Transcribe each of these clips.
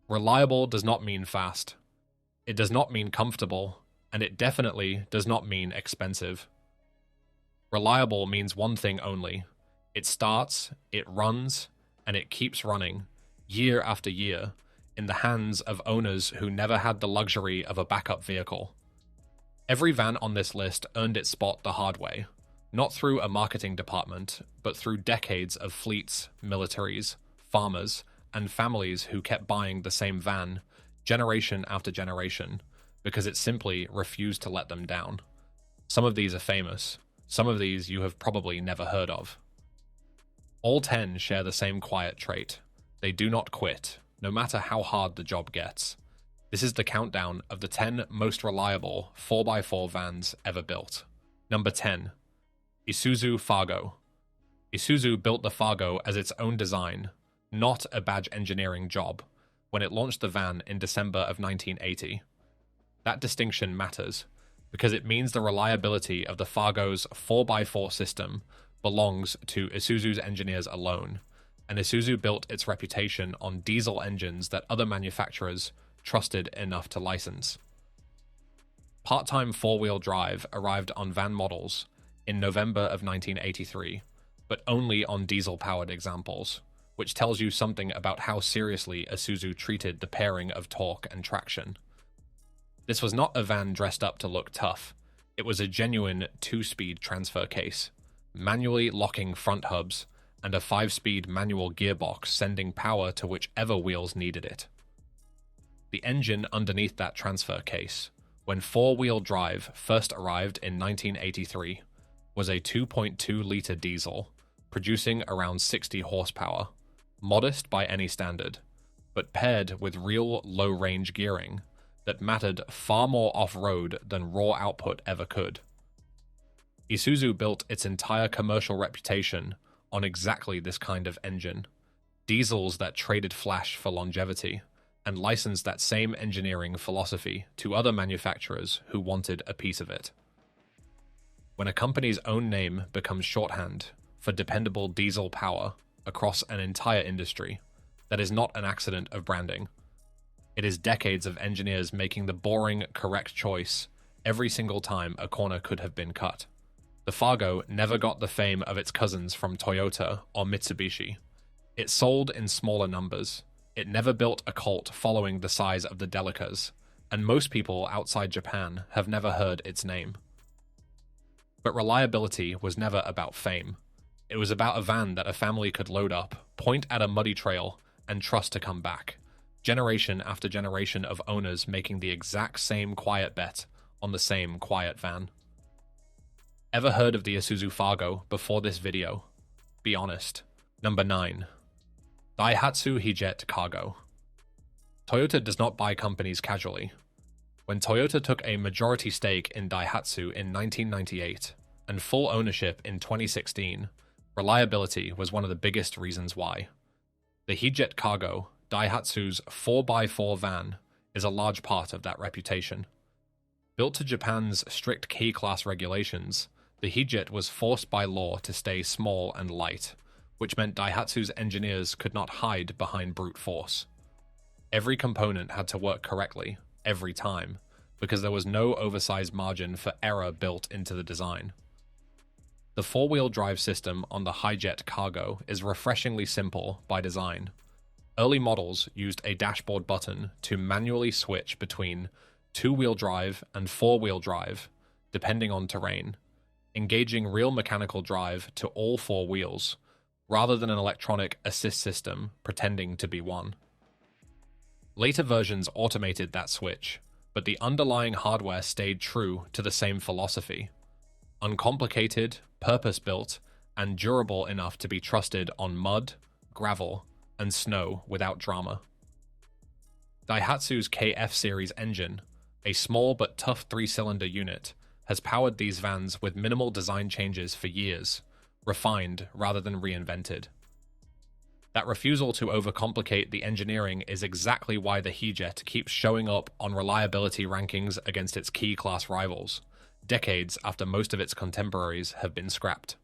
Reliable does not mean fast. It does not mean comfortable, and it definitely does not mean expensive. Reliable means one thing only. It starts, it runs, and it keeps running, year after year, in the hands of owners who never had the luxury of a backup vehicle. Every van on this list earned its spot the hard way, not through a marketing department, but through decades of fleets, militaries, farmers, and families who kept buying the same van, generation after generation, because it simply refused to let them down. Some of these are famous. Some of these you have probably never heard of. All 10 share the same quiet trait. They do not quit, no matter how hard the job gets. This is the countdown of the 10 most reliable 4x4 vans ever built. Number 10. Isuzu Fargo. Isuzu built the Fargo as its own design, not a badge engineering job, when it launched the van in December of 1980. That distinction matters, because it means the reliability of the Fargo's 4x4 system belongs to Isuzu's engineers alone, and Isuzu built its reputation on diesel engines that other manufacturers trusted enough to license. Part-time four-wheel drive arrived on van models in November of 1983, but only on diesel-powered examples, which tells you something about how seriously Isuzu treated the pairing of torque and traction. This was not a van dressed up to look tough. It was a genuine 2-speed transfer case, manually locking front hubs, and a 5-speed manual gearbox sending power to whichever wheels needed it. The engine underneath that transfer case, when four-wheel drive first arrived in 1983, was a 2.2-liter diesel, producing around 60 horsepower, modest by any standard, but paired with real low-range gearing that mattered far more off-road than raw output ever could. Isuzu built its entire commercial reputation on exactly this kind of engine, diesels that traded flash for longevity, and licensed that same engineering philosophy to other manufacturers who wanted a piece of it. When a company's own name becomes shorthand for dependable diesel power across an entire industry, that is not an accident of branding. It is decades of engineers making the boring, correct choice every single time a corner could have been cut. The Fargo never got the fame of its cousins from Toyota or Mitsubishi. It sold in smaller numbers. It never built a cult following the size of the Delicas, and most people outside Japan have never heard its name. But reliability was never about fame. It was about a van that a family could load up, point at a muddy trail, and trust to come back. Generation after generation of owners making the exact same quiet bet on the same quiet van. Ever heard of the Isuzu Fargo before this video? Be honest. Number 9. Daihatsu Hijet Cargo. Toyota does not buy companies casually. When Toyota took a majority stake in Daihatsu in 1998 and full ownership in 2016, reliability was one of the biggest reasons why. The Hijet Cargo, Daihatsu's 4x4 van, is a large part of that reputation. Built to Japan's strict K-class regulations, the Hijet was forced by law to stay small and light, which meant Daihatsu's engineers could not hide behind brute force. Every component had to work correctly, every time, because there was no oversized margin for error built into the design. The four-wheel drive system on the Hijet Cargo is refreshingly simple by design. Early models used a dashboard button to manually switch between two-wheel drive and four-wheel drive, depending on terrain, engaging real mechanical drive to all four wheels, rather than an electronic assist system pretending to be one. Later versions automated that switch, but the underlying hardware stayed true to the same philosophy. Uncomplicated, purpose-built, and durable enough to be trusted on mud, gravel, and snow without drama. Daihatsu's KF series engine, a small but tough 3-cylinder unit, has powered these vans with minimal design changes for years, refined rather than reinvented. That refusal to overcomplicate the engineering is exactly why the Hijet keeps showing up on reliability rankings against its key class rivals, decades after most of its contemporaries have been scrapped.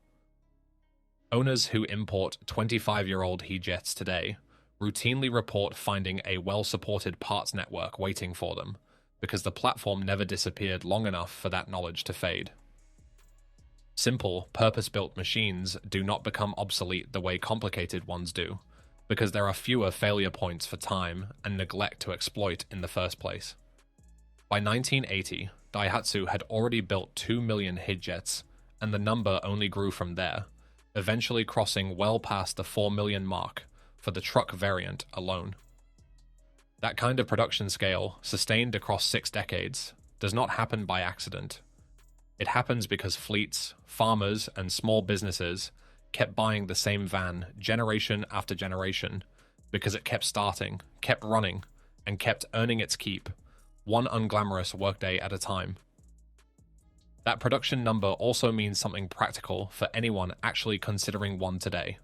Owners who import 25-year-old Hijets today routinely report finding a well-supported parts network waiting for them, because the platform never disappeared long enough for that knowledge to fade. Simple, purpose-built machines do not become obsolete the way complicated ones do, because there are fewer failure points for time and neglect to exploit in the first place. By 1980, Daihatsu had already built 2 million Hijets, and the number only grew from there, eventually crossing well past the 4 million mark for the truck variant alone. That kind of production scale, sustained across 6 decades, does not happen by accident. It happens because fleets, farmers, and small businesses kept buying the same van generation after generation because it kept starting, kept running, and kept earning its keep, one unglamorous workday at a time. That production number also means something practical for anyone actually considering one today.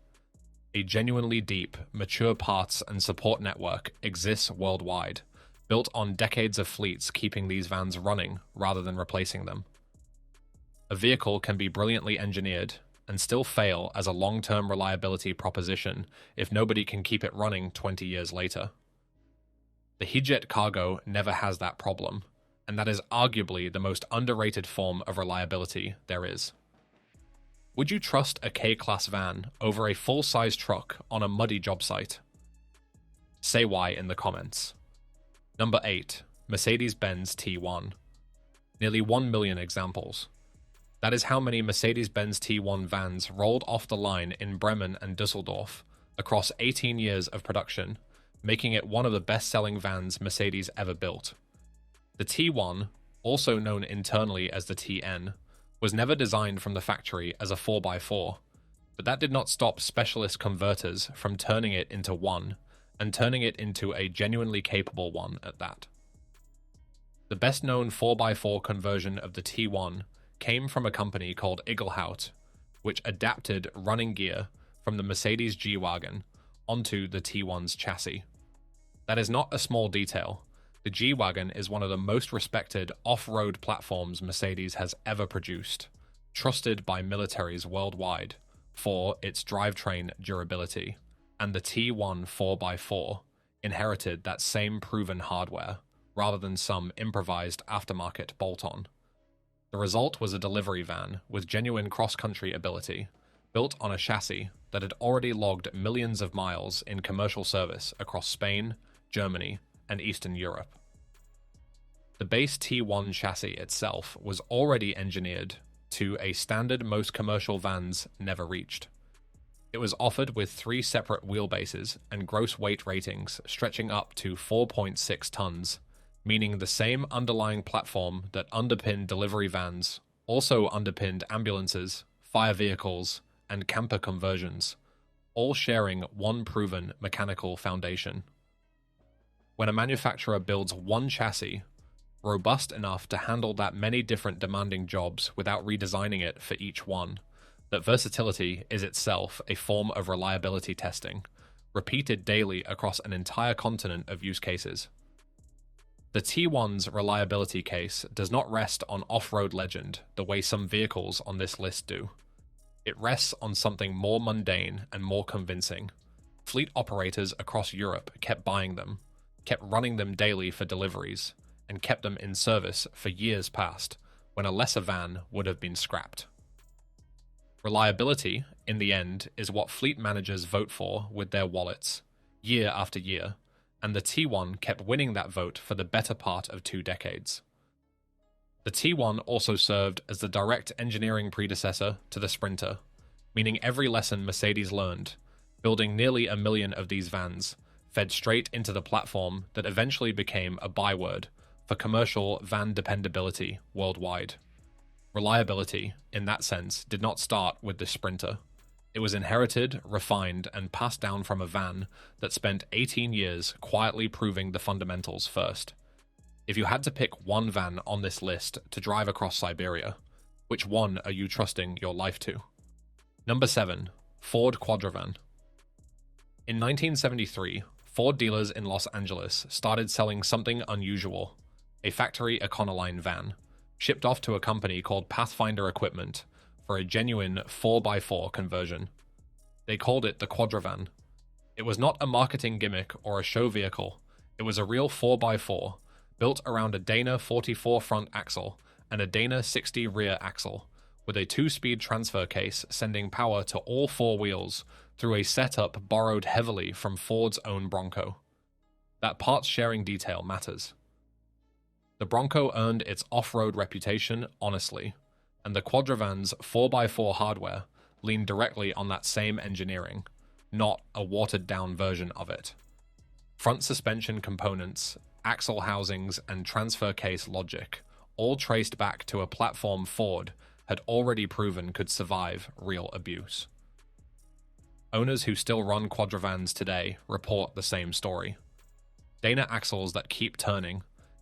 A genuinely deep, mature parts and support network exists worldwide, built on decades of fleets keeping these vans running rather than replacing them. A vehicle can be brilliantly engineered and still fail as a long-term reliability proposition if nobody can keep it running 20 years later. The Hijet cargo never has that problem, and that is arguably the most underrated form of reliability there is. Would you trust a K-Class van over a full-size truck on a muddy job site? Say why in the comments. Number 8. Mercedes-Benz T1. Nearly 1 million examples. That is how many Mercedes-Benz T1 vans rolled off the line in Bremen and Düsseldorf across 18 years of production, making it one of the best-selling vans Mercedes ever built. The T1, also known internally as the TN, was never designed from the factory as a 4x4, but that did not stop specialist converters from turning it into one, and turning it into a genuinely capable one at that. The best-known 4x4 conversion of the T1 came from a company called Igelhout, which adapted running gear from the Mercedes G-Wagon onto the T1's chassis. That is not a small detail. The G-Wagon is one of the most respected off-road platforms Mercedes has ever produced, trusted by militaries worldwide for its drivetrain durability, and the T1 4x4 inherited that same proven hardware, rather than some improvised aftermarket bolt-on. The result was a delivery van with genuine cross-country ability, built on a chassis that had already logged millions of miles in commercial service across Spain, Germany, and Eastern Europe. The base T1 chassis itself was already engineered to a standard most commercial vans never reached. It was offered with 3 separate wheelbases and gross weight ratings stretching up to 4.6 tons, meaning the same underlying platform that underpinned delivery vans also underpinned ambulances, fire vehicles, and camper conversions, all sharing one proven mechanical foundation. When a manufacturer builds one chassis, robust enough to handle that many different demanding jobs without redesigning it for each one, that versatility is itself a form of reliability testing, repeated daily across an entire continent of use cases. The T1's reliability case does not rest on off-road legend the way some vehicles on this list do. It rests on something more mundane and more convincing. Fleet operators across Europe kept buying them, kept running them daily for deliveries, and kept them in service for years past, when a lesser van would have been scrapped. Reliability, in the end, is what fleet managers vote for with their wallets, year after year, and the T1 kept winning that vote for the better part of 2 decades. The T1 also served as the direct engineering predecessor to the Sprinter, meaning every lesson Mercedes learned, building nearly 1 million of these vans, fed straight into the platform that eventually became a byword for commercial van dependability worldwide. Reliability, in that sense, did not start with the Sprinter. It was inherited, refined, and passed down from a van that spent 18 years quietly proving the fundamentals first. If you had to pick one van on this list to drive across Siberia, which one are you trusting your life to? Number 7. Ford Quadravan. In 1973, Ford dealers in Los Angeles started selling something unusual, a factory Econoline van, shipped off to a company called Pathfinder Equipment for a genuine 4x4 conversion. They called it the Quadravan. It was not a marketing gimmick or a show vehicle. It was a real 4x4, built around a Dana 44 front axle and a Dana 60 rear axle, with a 2-speed transfer case sending power to all 4 wheels through a setup borrowed heavily from Ford's own Bronco. That parts-sharing detail matters. The Bronco earned its off-road reputation honestly, and the Quadravan's 4x4 hardware leaned directly on that same engineering, not a watered-down version of it. Front suspension components, axle housings, and transfer case logic, all traced back to a platform Ford had already proven could survive real abuse. Owners who still run Quadravans today report the same story. Dana axles that keep turning,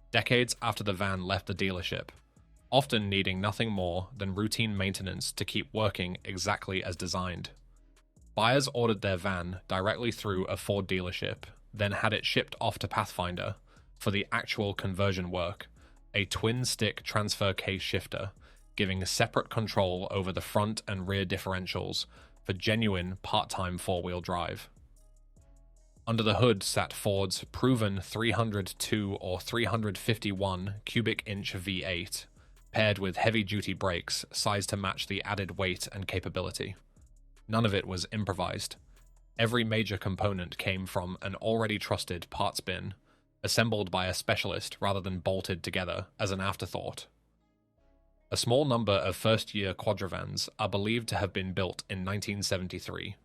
decades after the van left the dealership, often needing nothing more than routine maintenance to keep working exactly as designed. Buyers ordered their van directly through a Ford dealership, then had it shipped off to Pathfinder for the actual conversion work, a twin-stick transfer case shifter, giving separate control over the front and rear differentials for genuine part-time four-wheel drive. Under the hood sat Ford's proven 302 or 351 cubic inch V8, paired with heavy-duty brakes sized to match the added weight and capability. None of it was improvised. Every major component came from an already trusted parts bin, assembled by a specialist rather than bolted together as an afterthought. A small number of first-year Quadravans are believed to have been built in 1973,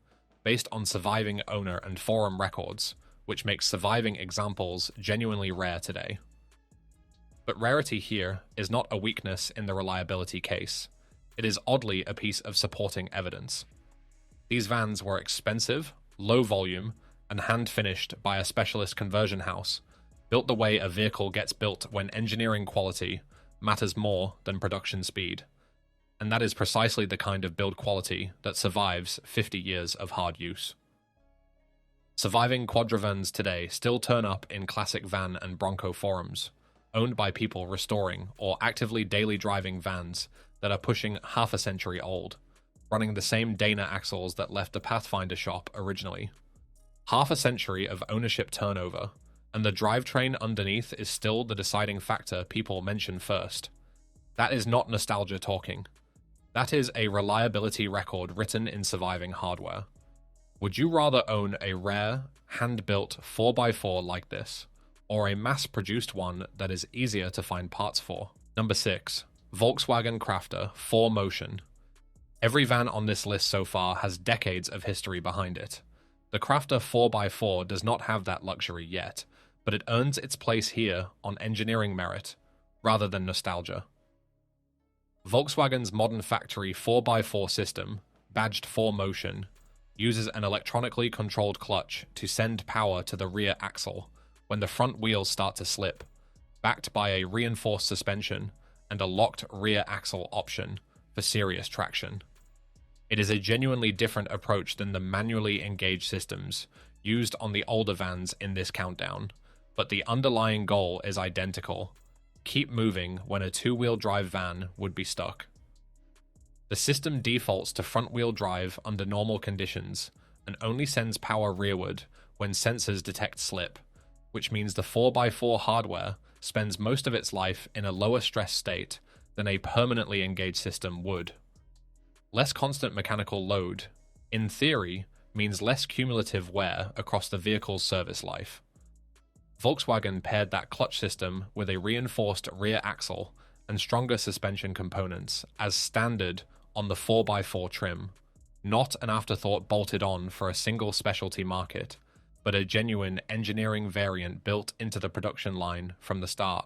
based on surviving owner and forum records, which makes surviving examples genuinely rare today. But rarity here is not a weakness in the reliability case. It is oddly a piece of supporting evidence. These vans were expensive, low volume, and hand-finished by a specialist conversion house, built the way a vehicle gets built when engineering quality matters more than production speed. And that is precisely the kind of build quality that survives 50 years of hard use. Surviving Quadravans today still turn up in classic van and Bronco forums, owned by people restoring or actively daily driving vans that are pushing half a century old, running the same Dana axles that left the Pathfinder shop originally. Half a century of ownership turnover, and the drivetrain underneath is still the deciding factor people mention first. That is not nostalgia talking. That is a reliability record written in surviving hardware. Would you rather own a rare, hand-built 4x4 like this, or a mass-produced one that is easier to find parts for? Number 6. Volkswagen Crafter 4Motion. Every van on this list so far has decades of history behind it. The Crafter 4x4 does not have that luxury yet, but it earns its place here on engineering merit, rather than nostalgia. Volkswagen's modern factory 4x4 system, badged 4Motion, uses an electronically controlled clutch to send power to the rear axle when the front wheels start to slip, backed by a reinforced suspension and a locked rear axle option for serious traction. It is a genuinely different approach than the manually engaged systems used on the older vans in this countdown, but the underlying goal is identical: keep moving when a two-wheel drive van would be stuck. The system defaults to front-wheel drive under normal conditions and only sends power rearward when sensors detect slip, which means the 4x4 hardware spends most of its life in a lower stress state than a permanently engaged system would. Less constant mechanical load, in theory, means less cumulative wear across the vehicle's service life. Volkswagen paired that clutch system with a reinforced rear axle and stronger suspension components as standard on the 4x4 trim, not an afterthought bolted on for a single specialty market, but a genuine engineering variant built into the production line from the start.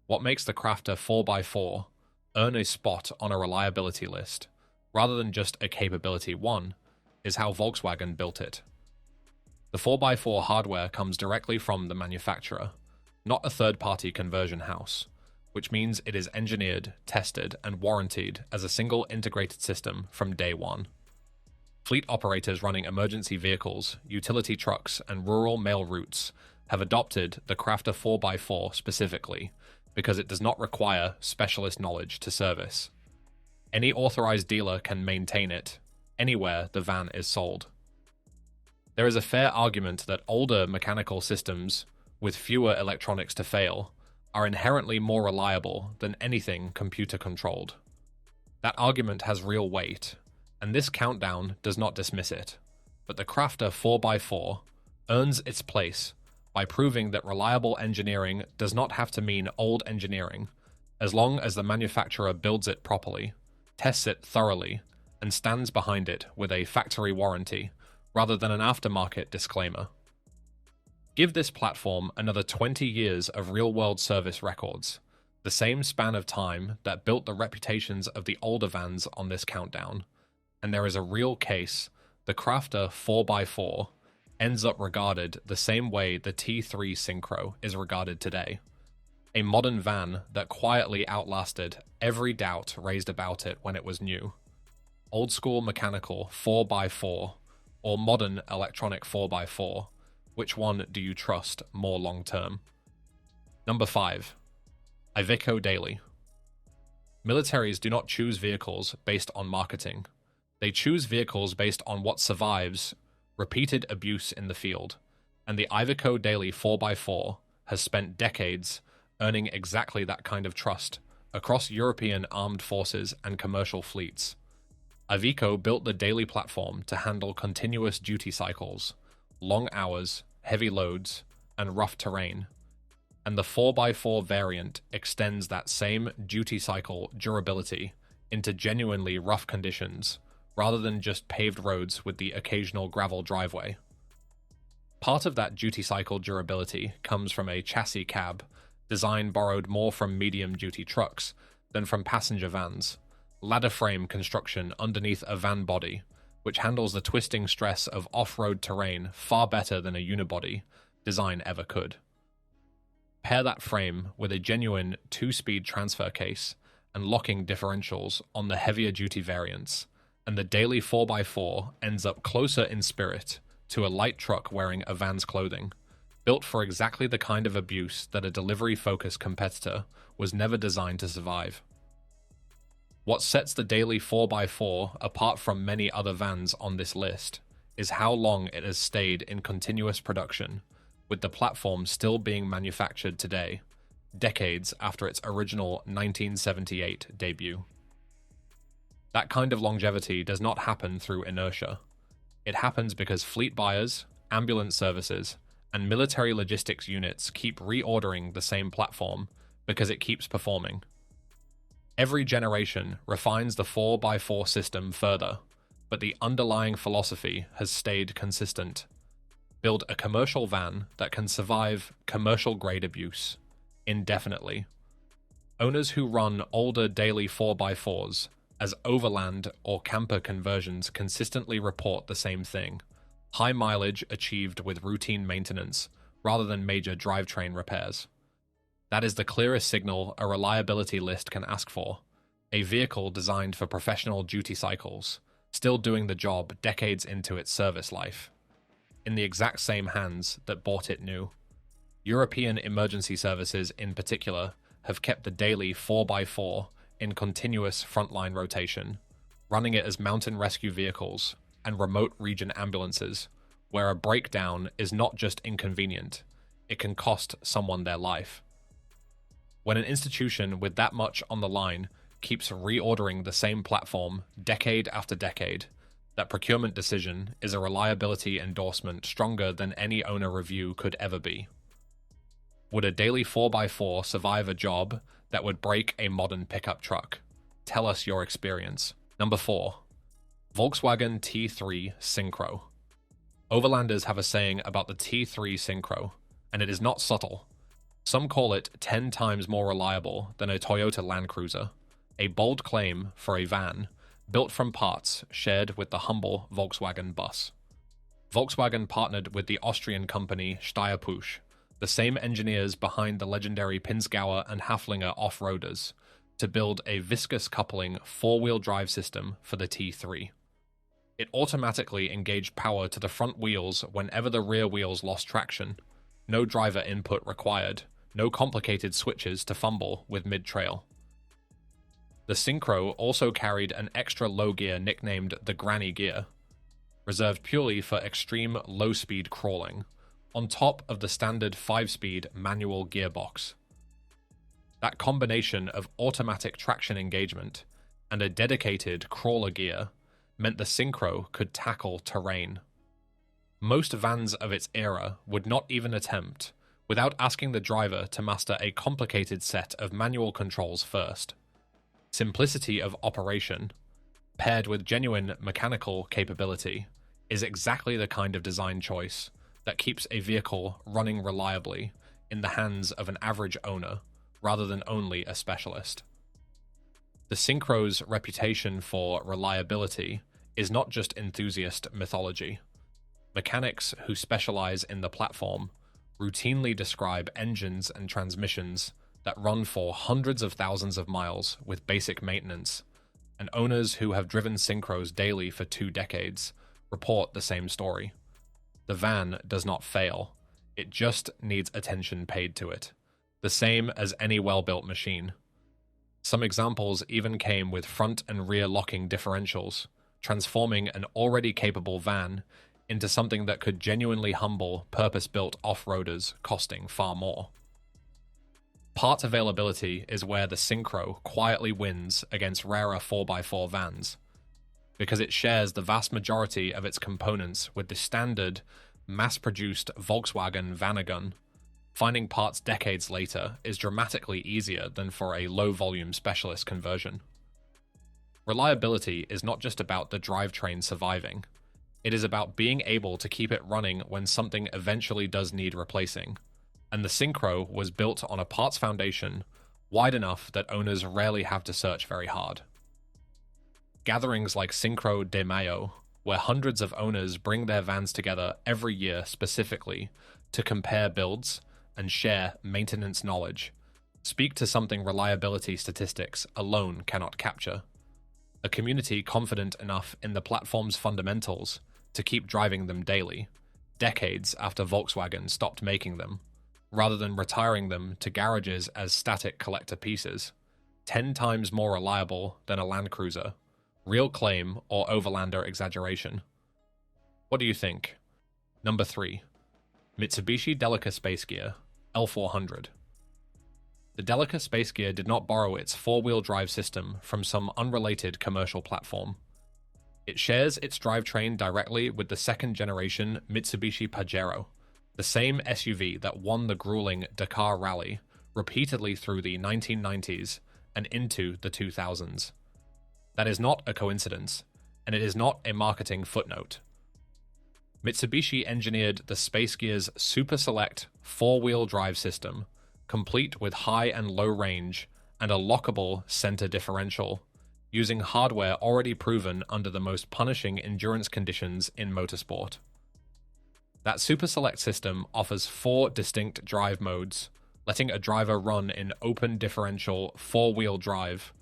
What makes the Crafter 4x4 earn a spot on a reliability list, rather than just a capability one, is how Volkswagen built it. The 4x4 hardware comes directly from the manufacturer, not a third-party conversion house, which means it is engineered, tested, and warranted as a single integrated system from day one. Fleet operators running emergency vehicles, utility trucks, and rural mail routes have adopted the Crafter 4x4 specifically because it does not require specialist knowledge to service. Any authorized dealer can maintain it, anywhere the van is sold. There is a fair argument that older mechanical systems, with fewer electronics to fail, are inherently more reliable than anything computer-controlled. That argument has real weight, and this countdown does not dismiss it. But the Crafter 4x4 earns its place by proving that reliable engineering does not have to mean old engineering, as long as the manufacturer builds it properly, tests it thoroughly, and stands behind it with a factory warranty, rather than an aftermarket disclaimer. Give this platform another 20 years of real-world service records, the same span of time that built the reputations of the older vans on this countdown, and there is a real case the Crafter 4x4 ends up regarded the same way the T3 Syncro is regarded today. A modern van that quietly outlasted every doubt raised about it when it was new. Old-school mechanical 4x4 or modern electronic 4x4, which one do you trust more long-term? Number 5. Iveco Daily. Militaries do not choose vehicles based on marketing. They choose vehicles based on what survives repeated abuse in the field, and the Iveco Daily 4x4 has spent decades earning exactly that kind of trust across European armed forces and commercial fleets. Iveco built the Daily platform to handle continuous duty cycles, long hours, heavy loads, and rough terrain, and the 4x4 variant extends that same duty cycle durability into genuinely rough conditions, rather than just paved roads with the occasional gravel driveway. Part of that duty cycle durability comes from a chassis cab design borrowed more from medium-duty trucks than from passenger vans, ladder frame construction underneath a van body, which handles the twisting stress of off-road terrain far better than a unibody design ever could. Pair that frame with a genuine 2-speed transfer case and locking differentials on the heavier-duty variants, and the Daily 4x4 ends up closer in spirit to a light truck wearing a van's clothing, built for exactly the kind of abuse that a delivery-focused competitor was never designed to survive. What sets the Daily 4x4 apart from many other vans on this list is how long it has stayed in continuous production, with the platform still being manufactured today, decades after its original 1978 debut. That kind of longevity does not happen through inertia. It happens because fleet buyers, ambulance services, and military logistics units keep reordering the same platform because it keeps performing. Every generation refines the 4x4 system further, but the underlying philosophy has stayed consistent. Build a commercial van that can survive commercial-grade abuse indefinitely. Owners who run older Daily 4x4s as overland or camper conversions consistently report the same thing: high mileage achieved with routine maintenance rather than major drivetrain repairs. That is the clearest signal a reliability list can ask for: a vehicle designed for professional duty cycles, still doing the job decades into its service life, in the exact same hands that bought it new. European emergency services in particular have kept the Daily 4x4 in continuous frontline rotation, running it as mountain rescue vehicles and remote region ambulances, where a breakdown is not just inconvenient, it can cost someone their life. When an institution with that much on the line keeps reordering the same platform decade after decade, that procurement decision is a reliability endorsement stronger than any owner review could ever be. Would a Daily 4x4 survive a job that would break a modern pickup truck? Tell us your experience. Number 4. Volkswagen T3 Syncro. Overlanders have a saying about the T3 Syncro, and it is not subtle. Some call it 10 times more reliable than a Toyota Land Cruiser, a bold claim for a van built from parts shared with the humble Volkswagen bus. Volkswagen partnered with the Austrian company Steyr-Puch, the same engineers behind the legendary Pinzgauer and Haflinger off-roaders, to build a viscous coupling 4-wheel drive system for the T3. It automatically engaged power to the front wheels whenever the rear wheels lost traction. No driver input required, no complicated switches to fumble with mid-trail. The Syncro also carried an extra low gear nicknamed the Granny Gear. reserved purely for extreme low-speed crawling, on top of the standard 5-speed manual gearbox. That combination of automatic traction engagement and a dedicated crawler gear meant the Syncro could tackle terrain. Most vans of its era would not even attempt without asking the driver to master a complicated set of manual controls first. Simplicity of operation, paired with genuine mechanical capability, is exactly the kind of design choice that keeps a vehicle running reliably in the hands of an average owner rather than only a specialist. The Syncro's reputation for reliability is not just enthusiast mythology. Mechanics who specialize in the platform routinely describe engines and transmissions that run for hundreds of thousands of miles with basic maintenance, and owners who have driven Syncros daily for 2 decades report the same story. The van does not fail, it just needs attention paid to it, the same as any well-built machine. Some examples even came with front and rear locking differentials, transforming an already capable van into something that could genuinely humble purpose-built off-roaders costing far more. Part availability is where the Syncro quietly wins against rarer 4x4 vans, because it shares the vast majority of its components with the standard, mass-produced Volkswagen Vanagon. Finding parts decades later is dramatically easier than for a low-volume specialist conversion. Reliability is not just about the drivetrain surviving. It is about being able to keep it running when something eventually does need replacing. And the Syncro was built on a parts foundation wide enough that owners rarely have to search very hard. Gatherings like Syncro de Mayo, where hundreds of owners bring their vans together every year specifically to compare builds and share maintenance knowledge, speak to something reliability statistics alone cannot capture. A community confident enough in the platform's fundamentals to keep driving them daily, decades after Volkswagen stopped making them, rather than retiring them to garages as static collector pieces, 10 times more reliable than a Land Cruiser. Real claim or overlander exaggeration? What do you think? Number 3. Mitsubishi Delica Space Gear, L400. The Delica Space Gear did not borrow its 4-wheel drive system from some unrelated commercial platform. It shares its drivetrain directly with the second-generation Mitsubishi Pajero, the same SUV that won the grueling Dakar Rally repeatedly through the 1990s and into the 2000s. That is not a coincidence, and it is not a marketing footnote. Mitsubishi engineered the Space Gear's Super Select 4-wheel drive system, complete with high and low range and a lockable center differential, using hardware already proven under the most punishing endurance conditions in motorsport. That Super Select system offers 4 distinct drive modes, letting a driver run in open differential 4-wheel drive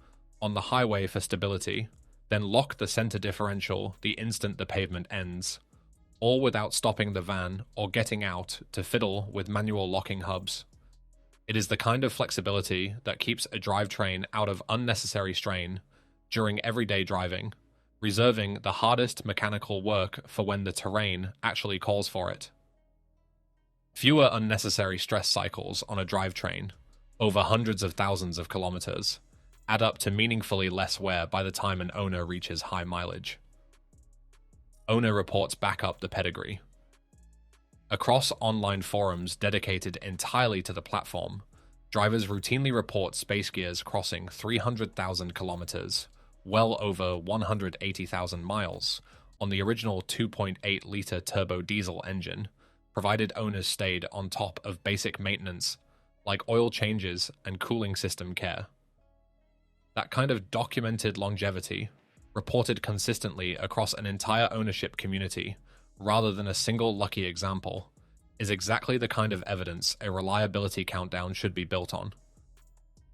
on the highway for stability, then lock the center differential the instant the pavement ends, all without stopping the van or getting out to fiddle with manual locking hubs. It is the kind of flexibility that keeps a drivetrain out of unnecessary strain during everyday driving, reserving the hardest mechanical work for when the terrain actually calls for it. Fewer unnecessary stress cycles on a drivetrain, over hundreds of thousands of kilometers, add up to meaningfully less wear by the time an owner reaches high mileage. Owner reports back up the pedigree. Across online forums dedicated entirely to the platform, drivers routinely report Space Gears crossing 300,000 kilometers, well over 180,000 miles, on the original 2.8-liter turbo diesel engine, provided owners stayed on top of basic maintenance like oil changes and cooling system care. That kind of documented longevity, reported consistently across an entire ownership community, rather than a single lucky example, is exactly the kind of evidence a reliability countdown should be built on.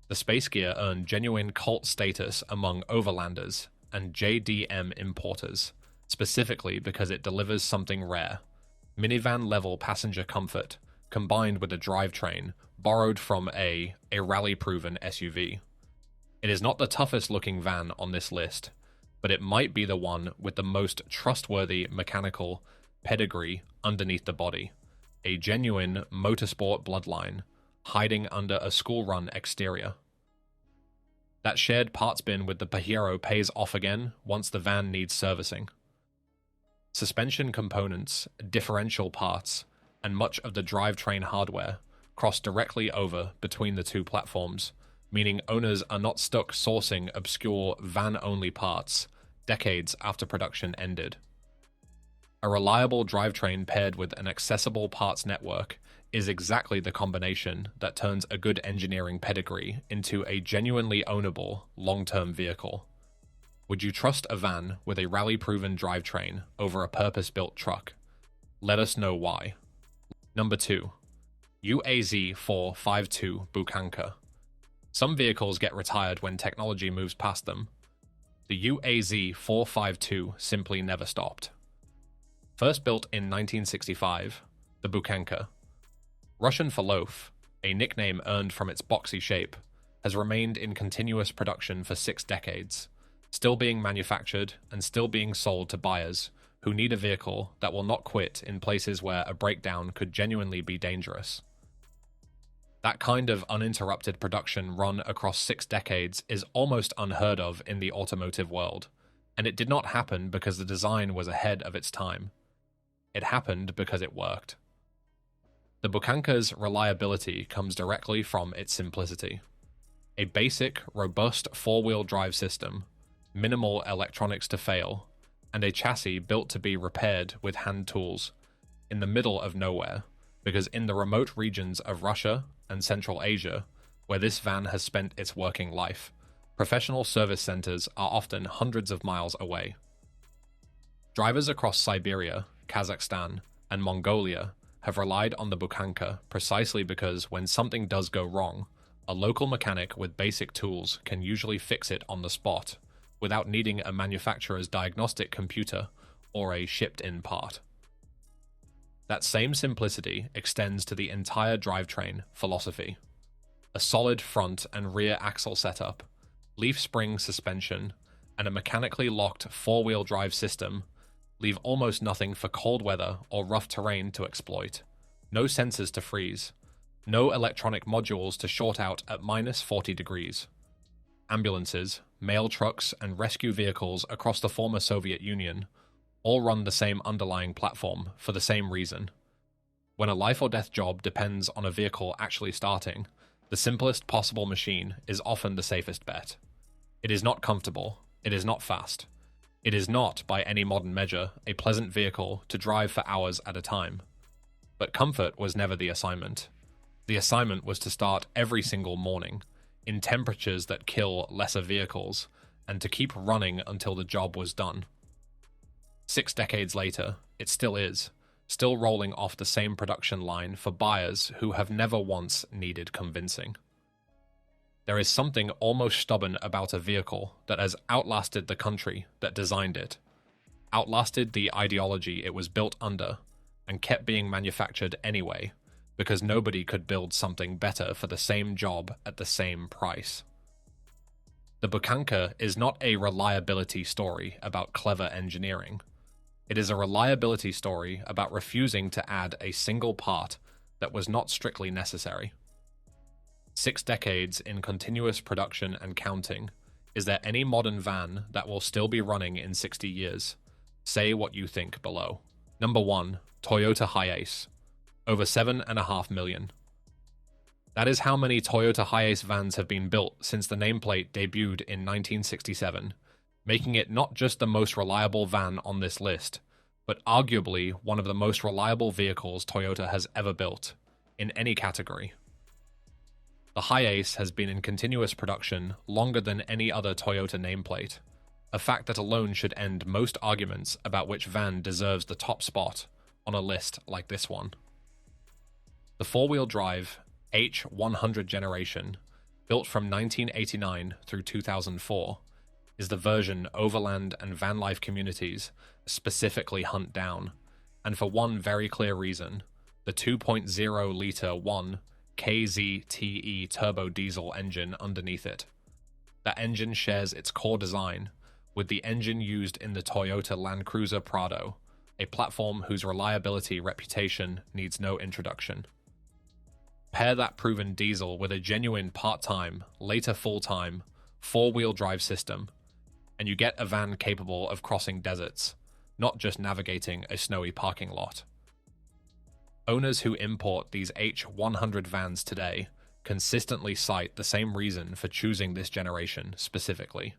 The Space Gear earned genuine cult status among overlanders and JDM importers, specifically because it delivers something rare: minivan-level passenger comfort, combined with a drivetrain borrowed from a rally-proven SUV. It is not the toughest-looking van on this list, but but it might be the one with the most trustworthy mechanical pedigree underneath the body, a genuine motorsport bloodline hiding under a school-run exterior. That shared parts bin with the Pajero pays off again once the van needs servicing. Suspension components, differential parts, and much of the drivetrain hardware cross directly over between the two platforms, meaning owners are not stuck sourcing obscure van-only parts decades after production ended. A reliable drivetrain paired with an accessible parts network is exactly the combination that turns a good engineering pedigree into a genuinely ownable, long-term vehicle. Would you trust a van with a rally-proven drivetrain over a purpose-built truck? Let us know why. Number 2. UAZ-452 Bukhanka. Some vehicles get retired when technology moves past them. The UAZ-452 simply never stopped. First built in 1965, the Bukhanka, Russian for loaf, a nickname earned from its boxy shape, has remained in continuous production for 6 decades, still being manufactured and still being sold to buyers who need a vehicle that will not quit in places where a breakdown could genuinely be dangerous. That kind of uninterrupted production run across 6 decades is almost unheard of in the automotive world, and it did not happen because the design was ahead of its time. It happened because it worked. The Bukhanka's reliability comes directly from its simplicity. A basic, robust 4-wheel drive system, minimal electronics to fail, and a chassis built to be repaired with hand tools, in the middle of nowhere, because in the remote regions of Russia and Central Asia, where this van has spent its working life, professional service centers are often hundreds of miles away. Drivers across Siberia, Kazakhstan, and Mongolia have relied on the Bukhanka precisely because when something does go wrong, a local mechanic with basic tools can usually fix it on the spot, without needing a manufacturer's diagnostic computer or a shipped-in part. That same simplicity extends to the entire drivetrain philosophy. A solid front and rear axle setup, leaf spring suspension, and a mechanically locked 4-wheel drive system leave almost nothing for cold weather or rough terrain to exploit. No sensors to freeze. No electronic modules to short out at -40 degrees. Ambulances, mail trucks, and rescue vehicles across the former Soviet Union all run the same underlying platform for the same reason. When a life or death job depends on a vehicle actually starting, the simplest possible machine is often the safest bet. It is not comfortable. It is not fast. It is not, by any modern measure, a pleasant vehicle to drive for hours at a time. But comfort was never the assignment. The assignment was to start every single morning, in temperatures that kill lesser vehicles, and to keep running until the job was done. 6 decades later, it still is, still rolling off the same production line for buyers who have never once needed convincing. There is something almost stubborn about a vehicle that has outlasted the country that designed it, outlasted the ideology it was built under, and kept being manufactured anyway, because nobody could build something better for the same job at the same price. The Bukhanka is not a reliability story about clever engineering. It is a reliability story about refusing to add a single part that was not strictly necessary. 6 decades in continuous production and counting. Is there any modern van that will still be running in 60 years? Say what you think below. Number 1. Toyota HiAce. Over 7.5 million. That is how many Toyota HiAce vans have been built since the nameplate debuted in 1967, making it not just the most reliable van on this list, but arguably one of the most reliable vehicles Toyota has ever built, in any category. The HiAce has been in continuous production longer than any other Toyota nameplate, a fact that alone should end most arguments about which van deserves the top spot on a list like this one. The 4-wheel drive H100 generation, built from 1989 through 2004, is the version overland and van life communities specifically hunt down, and for one very clear reason: the 2.0-litre 1 KZTE turbo diesel engine underneath it. That engine shares its core design with the engine used in the Toyota Land Cruiser Prado, a platform whose reliability reputation needs no introduction. Pair that proven diesel with a genuine part-time, later full-time, four-wheel drive system, and you get a van capable of crossing deserts, not just navigating a snowy parking lot. Owners who import these H100 vans today consistently cite the same reason for choosing this generation specifically: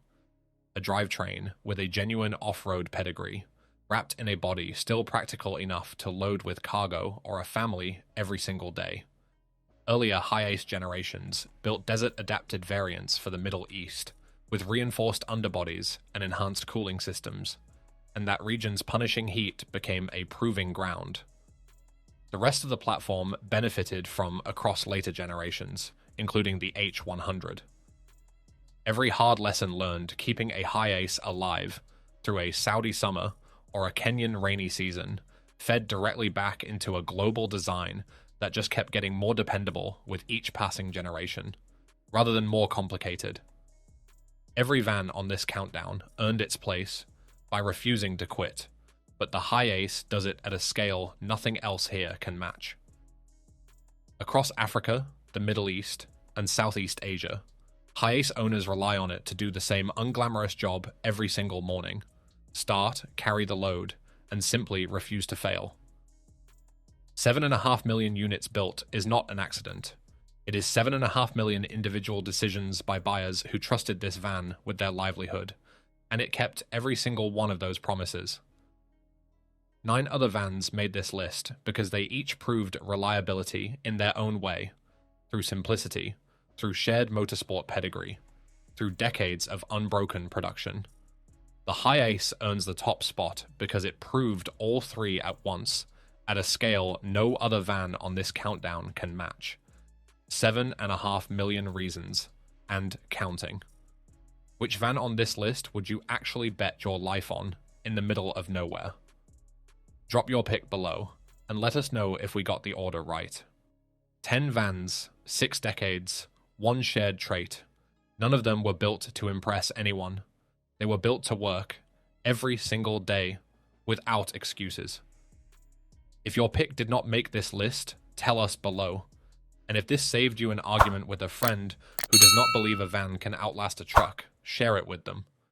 a drivetrain with a genuine off-road pedigree, wrapped in a body still practical enough to load with cargo or a family every single day. Earlier HiAce generations built desert-adapted variants for the Middle East, with reinforced underbodies and enhanced cooling systems, and that region's punishing heat became a proving ground. The rest of the platform benefited from across later generations, including the H100. Every hard lesson learned keeping a HiAce alive through a Saudi summer or a Kenyan rainy season fed directly back into a global design that just kept getting more dependable with each passing generation, rather than more complicated. Every van on this countdown earned its place by refusing to quit, but the HiAce does it at a scale nothing else here can match. Across Africa, the Middle East, and Southeast Asia, HiAce owners rely on it to do the same unglamorous job every single morning: start, carry the load, and simply refuse to fail. 7.5 million units built is not an accident. It is 7.5 million individual decisions by buyers who trusted this van with their livelihood, and it kept every single one of those promises. 9 other vans made this list because they each proved reliability in their own way, through simplicity, through shared motorsport pedigree, through decades of unbroken production. The HiAce earns the top spot because it proved all 3 at once, at a scale no other van on this countdown can match. 7.5 million reasons, and counting. Which van on this list would you actually bet your life on in the middle of nowhere? Drop your pick below, and let us know if we got the order right. 10 vans, 6 decades, 1 shared trait. None of them were built to impress anyone. They were built to work, every single day, without excuses. If your pick did not make this list, tell us below. And if this saved you an argument with a friend who does not believe a van can outlast a truck, share it with them.